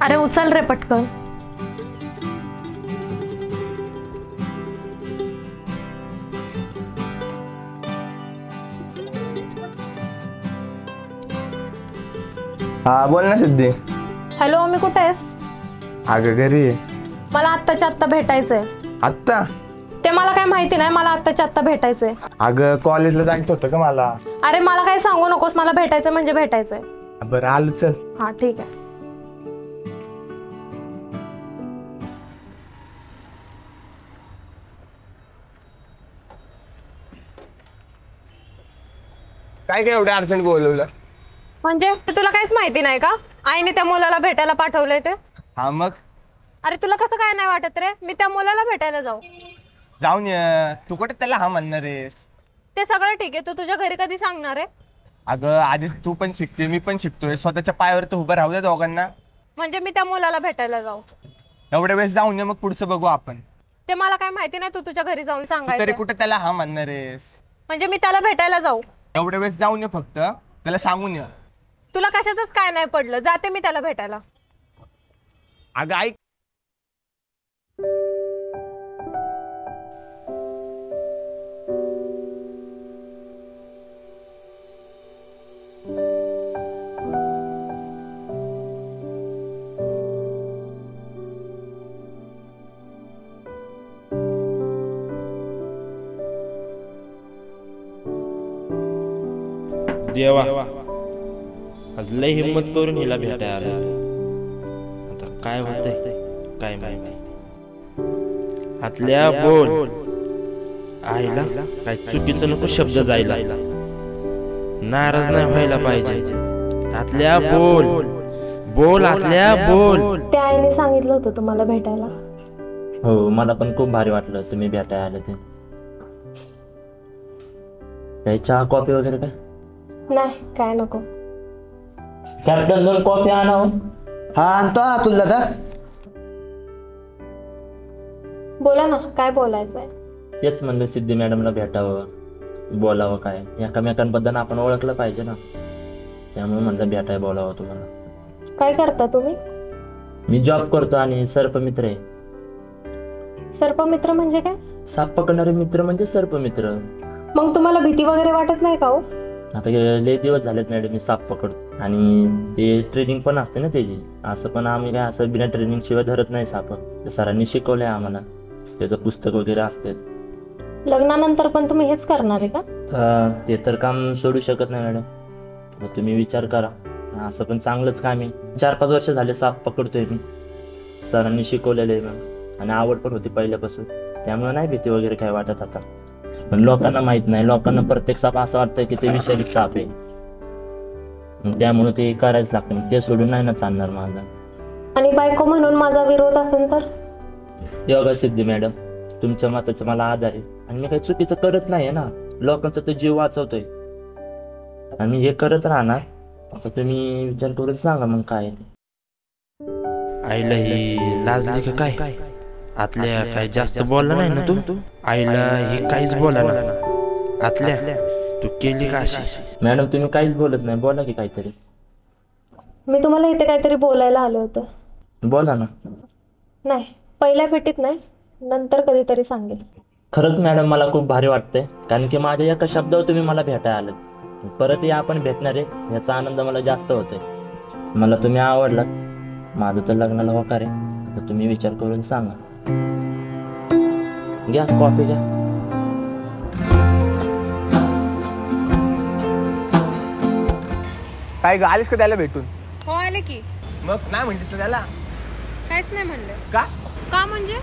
अरे उचल रे पटकन. हा बोल ना सिद्धी. हॅलो, मी कुठे आहेस? अगं घरी आहे. मला आत्ताच्या आत्ता भेटायचंय. आत्ता? ते मला काय माहिती नाही, मला आत्ताच्या आत्ता भेटायचंय. अगं कॉलेजला जायचं होतं का मला. अरे मला काय सांगू नकोस, मला भेटायचंय म्हणजे भेटायचंय. बरं आलो चल. हा ठीक आहे. काय काय एवढं अर्जंट बोलवलं? म्हणजे तुला काहीच माहिती नाही का आईने त्या मुलाला भेटायला पाठवलंय ते? हा मग? अरे तुला कसं काय नाही वाटत रे मी त्या मुलाला भेटायला जाऊ? जाऊन ये. तू कुठे त्याला हा म्हणणार आहेस? ते सगळं ठीक आहे, तू तुझ्या घरी कधी सांगणार आहे? अगं आधीच तू पण शिकते मी पण शिकतोय, स्वतःच्या पायावर तर उभं राहू दे दोघांना. म्हणजे मी त्या मुलाला भेटायला जाऊ? एवढ्या वेळेस जाऊन ये, मग पुढचं बघू आपण. ते मला काय माहिती नाही, तू तुझ्या घरी जाऊन तरी सांगायचं. कुठे त्याला हा म्हणणार आहेस? म्हणजे मी त्याला भेटायला जाऊ? एवढ्या वेळेस जाऊन ये, फक्त त्याला सांगून ये. तुला कशातच काय नाही पडलं, जाते मी त्याला भेटायला. अगं ऐक. देवा, आज लय हिम्मत करून हिला भेटायला आलो. आता काय होतंय काय माहिती. आतल्या बोल. आईला काय चुकीचं नको शब्द जायला. नाराज नाही व्हायला पाहिजे. आतल्या बोल. बोल आतल्या बोल. त्या आईने सांगितलं होतं तुम्हाला भेटायला. हो, मला पण खूप भारी वाटलं तुम्ही भेटायला आले ते. काही चहा कॉफी वगैरे काय? नाही, काय नको. कॅप्टन 2 कॉफी आणा. हा आणतो अतुल दादा. बोला ना, काय बोलायचंय? तेच म्हणलं सिद्धी मॅडमला भेटावं, बोलावं. काय एकमेकांबद्दल आपण ओळखलं पाहिजे ना, त्यामुळे म्हणलं भेटाय बोलावं तुम्हाला. काय करता तुम्ही? मी जॉब करतो आणि सर्पमित्र आहे. सर्पमित्र म्हणजे काय? साप पकडणारे मित्र म्हणजे सर्पमित्र. मग तुम्हाला भीती वगैरे वाटत नाही का हो? आता लय दिवस झालेत मॅडम मी साप पकडतो, आणि ते ट्रेनिंग पण असते ना त्याची. असं पण आम्ही काय असं बिना ट्रेनिंग शिवाय धरत नाही साप. सरांनी शिकवलंय आम्हाला, त्याचं पुस्तक वगैरे असते. लग्नानंतर पण तुम्ही हेच करणार आहे का? ते तर काम सोडू शकत नाही मॅडम. तर तुम्ही विचार करा, असं पण चांगलंच काम आहे. 4-5 वर्ष झाले साप पकडतोय मी. सरांनी शिकवलेलं आहे मग, आणि आवड पण होती पहिल्यापासून, त्यामुळे नाही भीती वगैरे काय वाटत आता. पण लोकांना माहित नाही, लोकांना प्रत्येक साप असं वाटतं की ते विषारी साप आहे, त्यामुळे ते करायच लागतं. ते सोडून नाही ना चालणार माझा. आणि बायको म्हणून माझा विरोध असेल तर? योगा सिद्धी मॅडम, तुमच्या मताचा मला आधार आहे, आणि मी काही चुकीचं करत नाहीये ना. लोकांचा तर जीव वाचवतोय, आणि मी हे करत राहणार. आता तुम्ही विचार करून सांगा मग काय ते. आईला ही लाजली का काय? आतल्या काय जास्त बोलला नाही ना तू? आईला ही काहीच बोला ना. आतल्या तू केली का अशी? मॅडम तुम्ही काहीच बोलत नाही, बोला की काहीतरी. मी तुम्हाला इथे काहीतरी बोलायला आलं होतं. बोला ना. नाही, पहिल्या भेटीत नाही, नंतर कधीतरी सांगेल. खरंच मॅडम मला खूप भारी वाटतंय, कारण की माझ्या एका शब्दावर तुम्ही मला भेटायला आलात. परत या आपण भेटणार आहे याचा आनंद मला जास्त होतोय. मला तुम्ही आवडलात. माझं तर लग्नाला होकार आहे, तर तुम्ही विचार करून सांगा. घ्या कॉफी घ्या. काय ग, आलीस का त्याला भेटून? हो आले की. मग नाही म्हणलीस ना त्याला? काहीच नाही म्हणलं. का? का म्हणजे?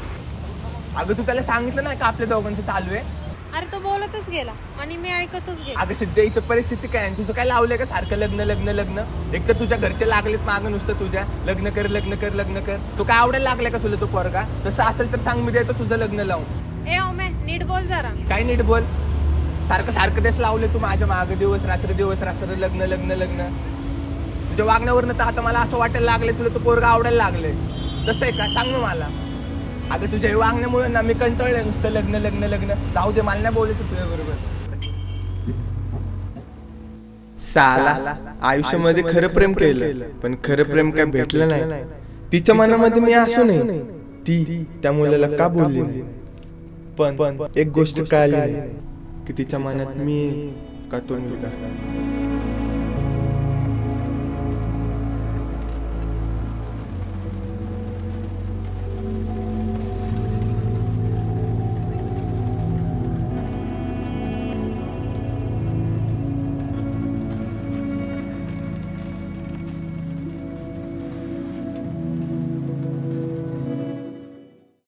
अगं तू त्याला सांगितलं नाही का आपल्या दोघांचं चालू आहे? अरे तो बोलतच गेला आणि मी ऐकतच गेला. अगं सिद्ध, इथं परिस्थिती काय आहे? तुझं काय लावलंय का सारखं लग्न लग्न लग्न? एक तर तुझ्या घरचे लागलेत मागं नुसतं तुझ्या, लग्न कर लग्न कर लग्न कर. तू काय आवडायला लागलाय का तुला तो पोरगा? तसं असेल तर सांग, मी देतो तुझं लग्न लावून. ए ओमे, नीट बोल जरा. काय नीट बोल? सारखं सारखं तेच लावले तू माझ्या मागं, दिवस रात्र लग्न लग्न लग्न. तुझ्या वागण्यावरनं तर आता मला असं वाटायला लागले तुला तो पोरगा आवडायला लागले. तसं आहे का? सांग ना मला. अगं तुझ्या वागण्यामुळे ना मी कंटाळले नुसतं लग्न लग्न लग्न. जाऊ दे, मला नाही बोलायचं तुझ्या बरोबर. साला आयुष्यामध्ये खरं प्रेम केलं, पण खरं प्रेम काय भेटलं नाही. तिच्या मनामध्ये मी असू नये, ती त्या मुलाला का बोलली नाही. पण एक गोष्ट कळाली नाही की तिच्या मनात मी का तो मुलगा.